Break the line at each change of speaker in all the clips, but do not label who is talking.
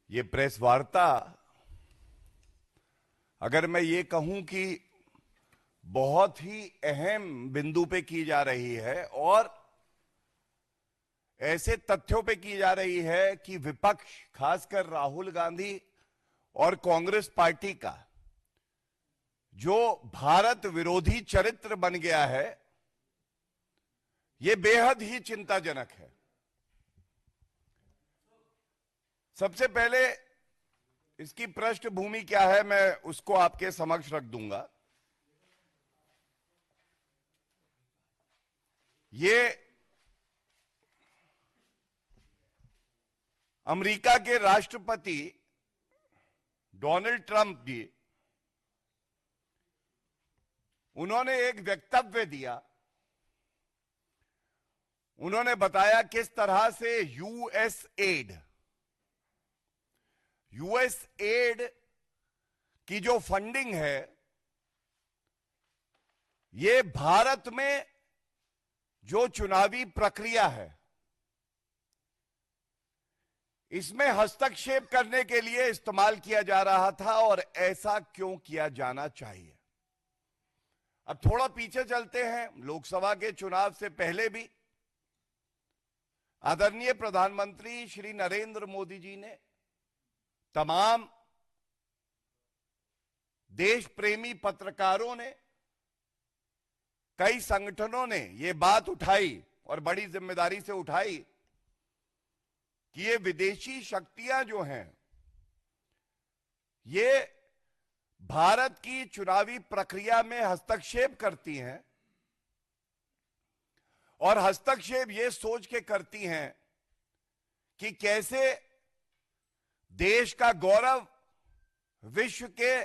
ये प्रेस वार्ता, अगर मैं ये कहूं कि बहुत ही अहम बिंदु पे की जा रही है और ऐसे तथ्यों पे की जा रही है कि विपक्ष, खासकर राहुल गांधी और कांग्रेस पार्टी का जो भारत विरोधी चरित्र बन गया है, यह बेहद ही चिंताजनक है। सबसे पहले इसकी पृष्ठभूमि क्या है, मैं उसको आपके समक्ष रख दूंगा। ये अमेरिका के राष्ट्रपति डोनाल्ड ट्रंप जी, उन्होंने एक वक्तव्य दिया। उन्होंने बताया किस तरह से यूएस एड की जो फंडिंग है, ये भारत में जो चुनावी प्रक्रिया है, इसमें हस्तक्षेप करने के लिए इस्तेमाल किया जा रहा था और ऐसा क्यों किया जाना चाहिए। अब थोड़ा पीछे चलते हैं। लोकसभा के चुनाव से पहले भी आदरणीय प्रधानमंत्री श्री नरेंद्र मोदी जी ने, तमाम देश प्रेमी पत्रकारों ने, कई संगठनों ने यह बात उठाई और बड़ी जिम्मेदारी से उठाई कि ये विदेशी शक्तियां जो हैं, ये भारत की चुनावी प्रक्रिया में हस्तक्षेप करती हैं और हस्तक्षेप ये सोच के करती हैं कि कैसे देश का गौरव, विश्व के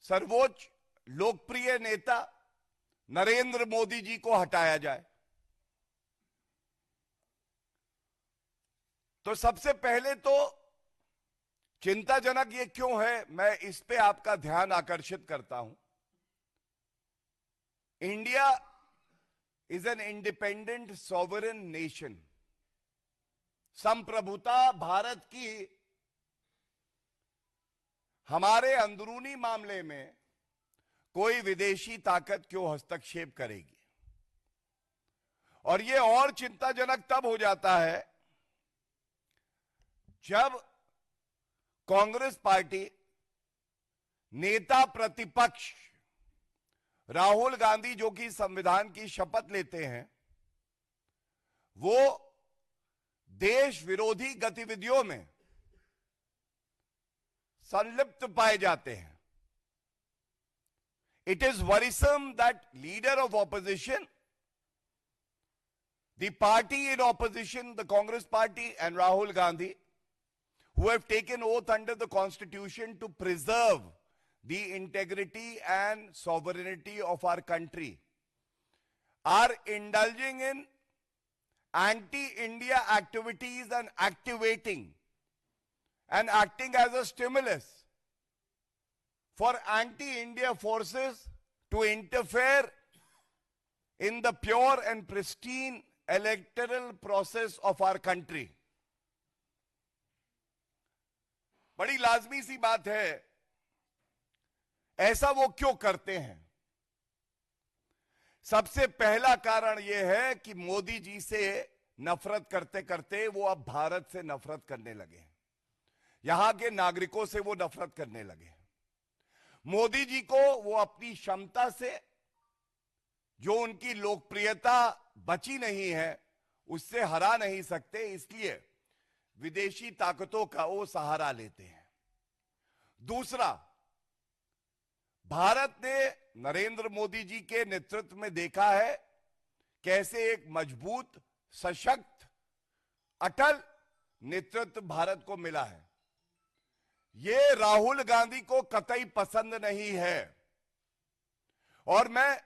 सर्वोच्च लोकप्रिय नेता नरेंद्र मोदी जी को हटाया जाए। तो सबसे पहले तो चिंताजनक ये क्यों है, मैं इस पे आपका ध्यान आकर्षित करता हूं। India is an independent sovereign nation. संप्रभुता भारत की हमारे अंदरूनी मामले में कोई विदेशी ताकत क्यों हस्तक्षेप करेगी। और यह और चिंताजनक तब हो जाता है जब कांग्रेस पार्टी नेता प्रतिपक्ष राहुल गांधी, जो कि संविधान की शपथ लेते हैं, वो देश विरोधी गतिविधियों में संलिप्त पाए जाते हैं। It is worrisome that leader of opposition, the party in opposition, the Congress party and Rahul Gandhi, who have taken oath under the Constitution to preserve the integrity and sovereignty of our country, are indulging in anti-India activities and activating and acting as a stimulus for anti-India forces to interfere in the pure and pristine electoral process of our country. बड़ी लाजमी सी बात है, ऐसा वो क्यों करते हैं। सबसे पहला कारण यह है कि मोदी जी से नफरत करते करते वो अब भारत से नफरत करने लगे हैं, यहां के नागरिकों से वो नफरत करने लगे हैं। मोदी जी को वो अपनी क्षमता से, जो उनकी लोकप्रियता बची नहीं है, उससे हरा नहीं सकते, इसलिए विदेशी ताकतों का वो सहारा लेते हैं। दूसरा, भारत ने नरेंद्र मोदी जी के नेतृत्व में देखा है कैसे एक मजबूत, सशक्त, अटल नेतृत्व भारत को मिला है। ये राहुल गांधी को कतई पसंद नहीं है और मैं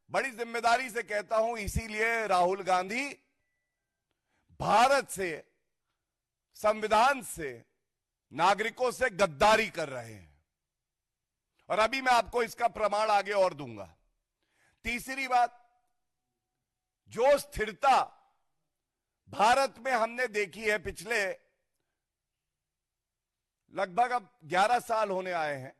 बड़ी जिम्मेदारी से कहता हूं, इसीलिए राहुल गांधी भारत से, संविधान से, नागरिकों से गद्दारी कर रहे हैं और अभी मैं आपको इसका प्रमाण आगे और दूंगा। तीसरी बात, जो स्थिरता भारत में हमने देखी है पिछले लगभग अब 11 साल होने आए हैं।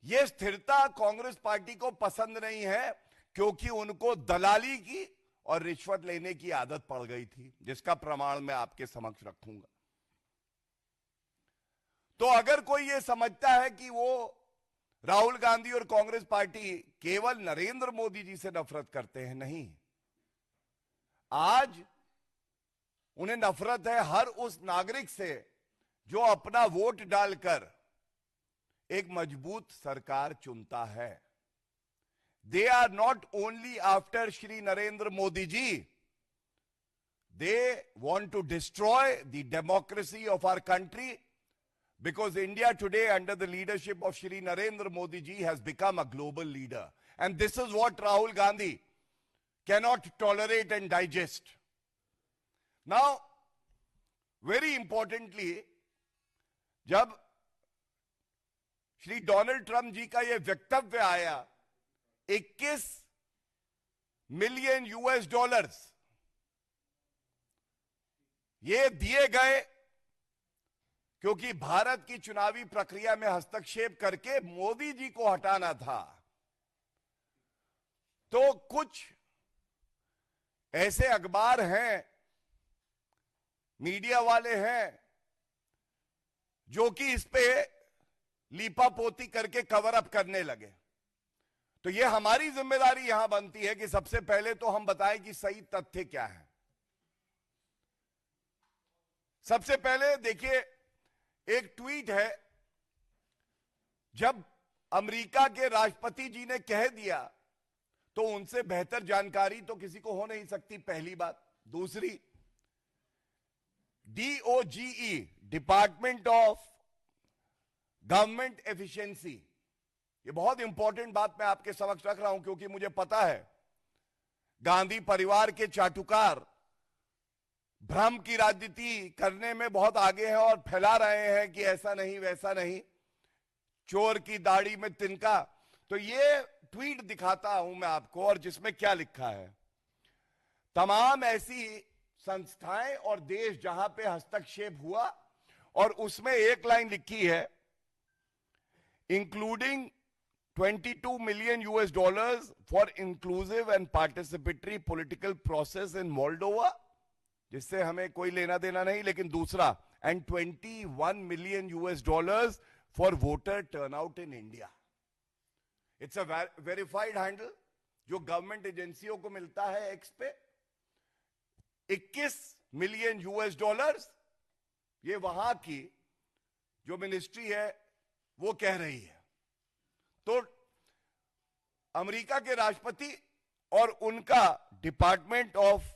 यह स्थिरता कांग्रेस पार्टी को पसंद नहीं है, क्योंकि उनको दलाली की और रिश्वत लेने की आदत पड़ गई थी, जिसका प्रमाण मैं आपके समक्ष रखूंगा। तो अगर कोई यह समझता है कि वो राहुल गांधी और कांग्रेस पार्टी केवल नरेंद्र मोदी जी से नफरत करते हैं, नहीं, आज उन्हें नफरत है हर उस नागरिक से जो अपना वोट डालकर एक मजबूत सरकार चुनता है। They are not only after Shri Narendra Modi ji, they want to destroy the democracy of our country, because India today under the leadership of Shri Narendra Modi ji has become a global leader, and this is what Rahul Gandhi cannot tolerate and digest. Now, very importantly, जब Shri Donald Trump जी का यह वक्तव्य आया, 21 million US dollars ये दिए गए क्योंकि भारत की चुनावी प्रक्रिया में हस्तक्षेप करके मोदी जी को हटाना था। तो कुछ ऐसे अखबार हैं, मीडिया वाले हैं, जो कि इस पे लीपापोती करके कवर अप करने लगे। तो यह हमारी जिम्मेदारी यहां बनती है कि सबसे पहले तो हम बताएं कि सही तथ्य क्या है। सबसे पहले देखिए, एक ट्वीट है, जब अमेरिका के राष्ट्रपति जी ने कह दिया तो उनसे बेहतर जानकारी तो किसी को हो नहीं सकती, पहली बात। दूसरी, DOGE, department of government efficiency, ये बहुत इंपॉर्टेंट बात मैं आपके समक्ष रख रहा हूं, क्योंकि मुझे पता है गांधी परिवार के चाटुकार भ्रम की राजनीति करने में बहुत आगे हैं और फैला रहे हैं कि ऐसा नहीं वैसा नहीं, चोर की दाढ़ी में तिनका। तो ये ट्वीट दिखाता हूं मैं आपको, और जिसमें क्या लिखा है, तमाम ऐसी संस्थाएं और देश जहां पे हस्तक्षेप हुआ, और उसमें एक लाइन लिखी है, including 22 million US dollars for inclusive and participatory political process in Moldova, जिससे हमें कोई लेना देना नहीं। लेकिन दूसरा, and 21 million US dollars for voter turnout in India. It's a verified handle जो गवर्नमेंट एजेंसियों को मिलता है एक्स पे। 21 मिलियन यूएस डॉलर्स ये वहां की जो मिनिस्ट्री है वो कह रही है। तो अमेरिका के राष्ट्रपति और उनका department of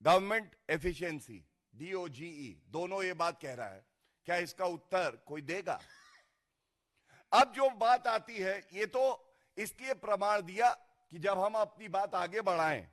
government efficiency, DOGE, दोनों ये बात कह रहा है। क्या इसका उत्तर कोई देगा? अब जो बात आती है, ये तो इसलिए प्रमाण दिया कि जब हम अपनी बात आगे बढ़ाएं